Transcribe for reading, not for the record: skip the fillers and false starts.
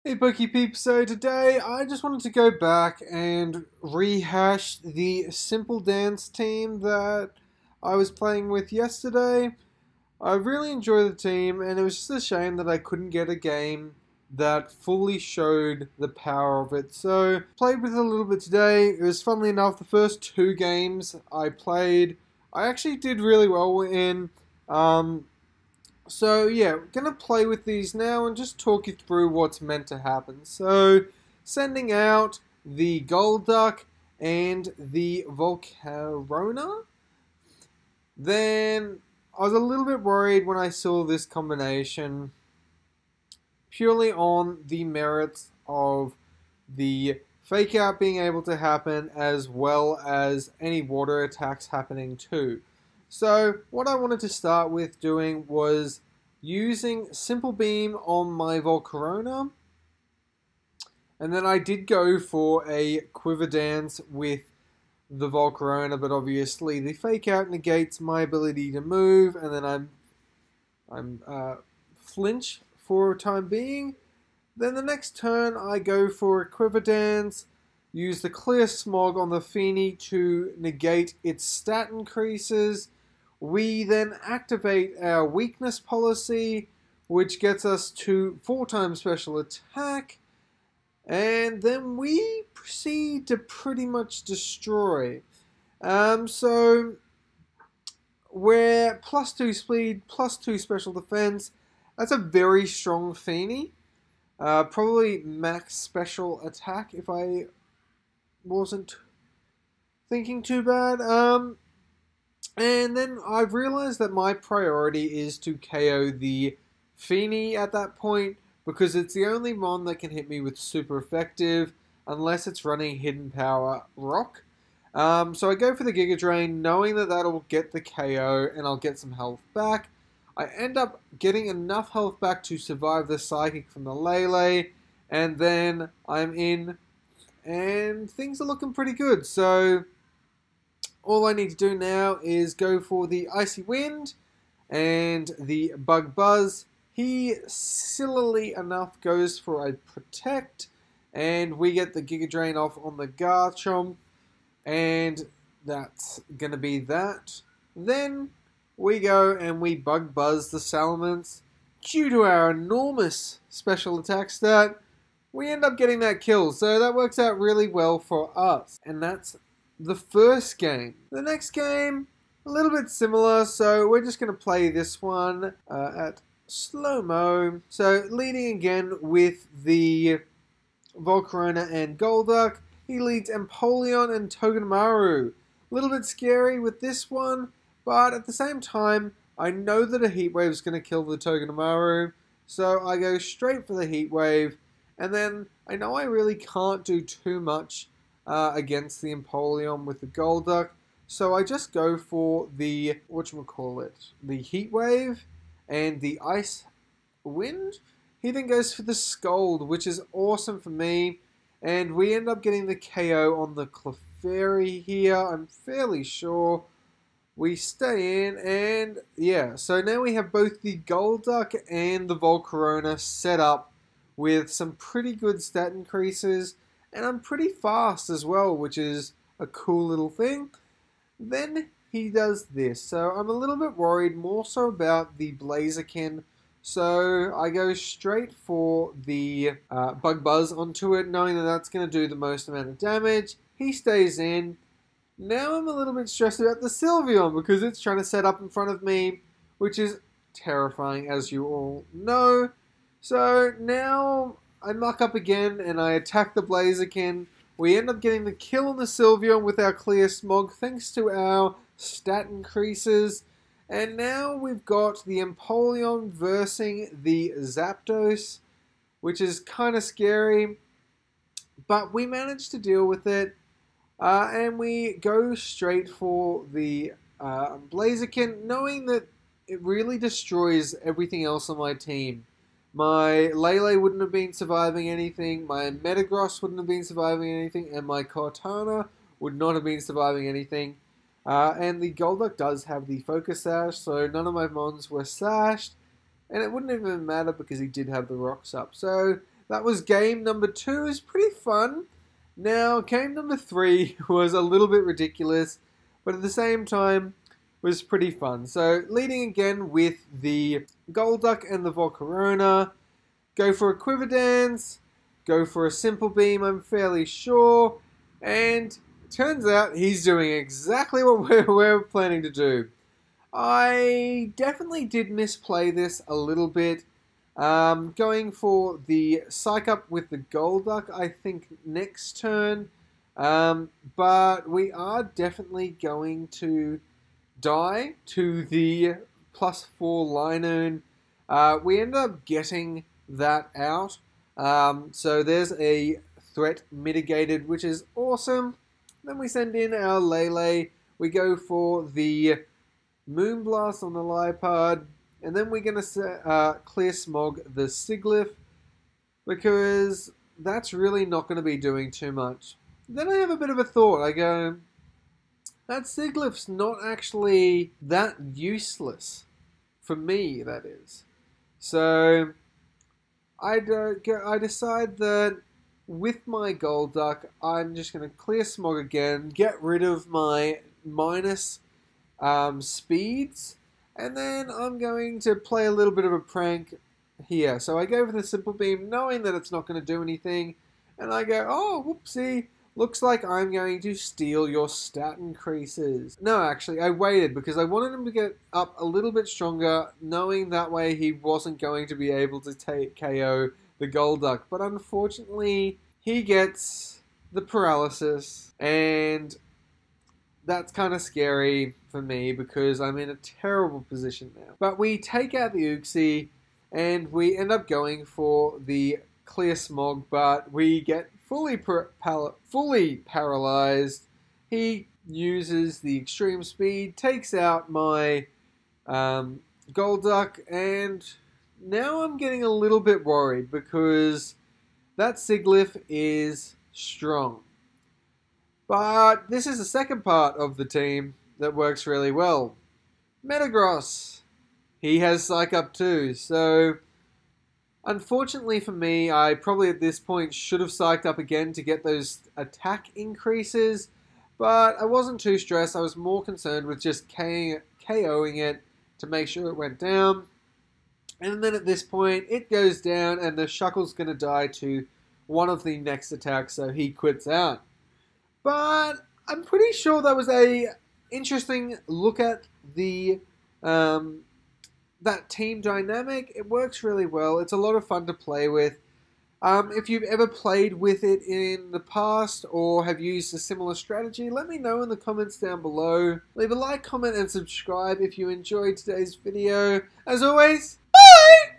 Hey Pokè Peeps, so today I just wanted to go back and rehash the simple dance team that I was playing with yesterday. I really enjoyed the team and it was just a shame that I couldn't get a game that fully showed the power of it. So played with it a little bit today. It was funnily enough the first two games I played I actually did really well in. So yeah, we're going to play with these now and just talk you through what's meant to happen. So, sending out the Golduck and the Volcarona. Then, I was a little bit worried when I saw this combination, purely on the merits of the Fake Out being able to happen, as well as any water attacks happening too. So what I wanted to start with doing was using Simple Beam on my Volcarona. And then I did go for a Quiver Dance with the Volcarona, but obviously the Fake Out negates my ability to move, and then I'm flinch for a time being. Then the next turn I go for a Quiver Dance, use the Clear Smog on the Feeny to negate its stat increases. We then activate our weakness policy, which gets us to 4x special attack, and then we proceed to pretty much destroy. So we're +2 speed, +2 special defense. That's a very strong Feeny. Probably max special attack if I wasn't thinking too bad. And then I've realized that my priority is to KO the Feeny at that point, because it's the only mon that can hit me with super effective, unless it's running Hidden Power Rock. So I go for the Giga Drain, knowing that that'll get the KO and I'll get some health back. I end up getting enough health back to survive the Psychic from the Lele, and then I'm in, and things are looking pretty good. So all I need to do now is go for the Icy Wind and the Bug Buzz. He, sillily enough, goes for a Protect, and we get the Giga Drain off on the Garchomp, and that's going to be that. Then we go and we Bug Buzz the Salamence. Due to our enormous special attack stat, we end up getting that kill, so that works out really well for us. And that's the first game. The next game, a little bit similar, so we're just going to play this one at slow-mo. So leading again with the Volcarona and Golduck, he leads Empoleon and Togedemaru. A little bit scary with this one, but at the same time, I know that a Heat Wave is going to kill the Togedemaru, so I go straight for the Heat Wave, and then I know I really can't do too much against the Empoleon with the Golduck, so I just go for the, the Heat Wave and the Ice Wind. He then goes for the Scold, which is awesome for me, and we end up getting the KO on the Clefairy here, I'm fairly sure. We stay in, and yeah, so now we have both the Golduck and the Volcarona set up with some pretty good stat increases, and I'm pretty fast as well, which is a cool little thing. Then he does this, so I'm a little bit worried more so about the Blaziken, so I go straight for the Bug Buzz onto it, knowing that that's going to do the most amount of damage. He stays in. Now I'm a little bit stressed about the Sylveon, because it's trying to set up in front of me, which is terrifying, as you all know. So now I muck up again and I attack the Blaziken. We end up getting the kill on the Sylveon with our Clear Smog thanks to our stat increases. And now we've got the Empoleon versing the Zapdos, which is kind of scary, but we managed to deal with it. And we go straight for the Blaziken, knowing that it really destroys everything else on my team. My Lele wouldn't have been surviving anything, my Metagross wouldn't have been surviving anything, and my Cortana would not have been surviving anything. And the Golduck does have the Focus Sash, so none of my Mons were sashed, and it wouldn't even matter because he did have the Rocks up. So that was game number 2. It was pretty fun. Now, game number 3 was a little bit ridiculous, but at the same time, was pretty fun. So, leading again with the Golduck and the Volcarona. Go for a Quiver Dance. Go for a Simple Beam, I'm fairly sure. And turns out he's doing exactly what we're planning to do. I definitely did misplay this a little bit. Going for the Psych Up with the Golduck, I think, next turn. But we are definitely going to die to the +4 Linoon. We end up getting that out. So there's a threat mitigated, which is awesome. Then we send in our Lele. We go for the Moonblast on the Liepard. And then we're going to Clear Smog the Sigilyph, because that's really not going to be doing too much. Then I have a bit of a thought. I go, that Sigilyph's not actually that useless. For me, that is. So I decide that with my Golduck, I'm just going to Clear Smog again, get rid of my minus speeds, and then I'm going to play a little bit of a prank here. So I go for the Simple Beam, knowing that it's not going to do anything, and I go, oh, whoopsie, looks like I'm going to steal your stat increases. No, actually, I waited because I wanted him to get up a little bit stronger, knowing that way he wasn't going to be able to KO the Golduck. But unfortunately, he gets the paralysis, and that's kind of scary for me because I'm in a terrible position now. But we take out the Uxie, and we end up going for the Clear Smog, but we get fully paralyzed. He uses the extreme speed, takes out my Golduck, and now I'm getting a little bit worried because that Sigilyph is strong. But this is the second part of the team that works really well. Metagross. He has Psych Up too, so unfortunately for me, I probably at this point should have psyched up again to get those attack increases, but I wasn't too stressed. I was more concerned with just KOing it to make sure it went down. And then at this point, it goes down, and the Shuckle's going to die to one of the next attacks, so he quits out. But I'm pretty sure that was a interesting look at the that team dynamic. It works really well. It's a lot of fun to play with. If you've ever played with it in the past or have used a similar strategy, let me know in the comments down below. Leave a like, comment, and subscribe if you enjoyed today's video. As always, bye!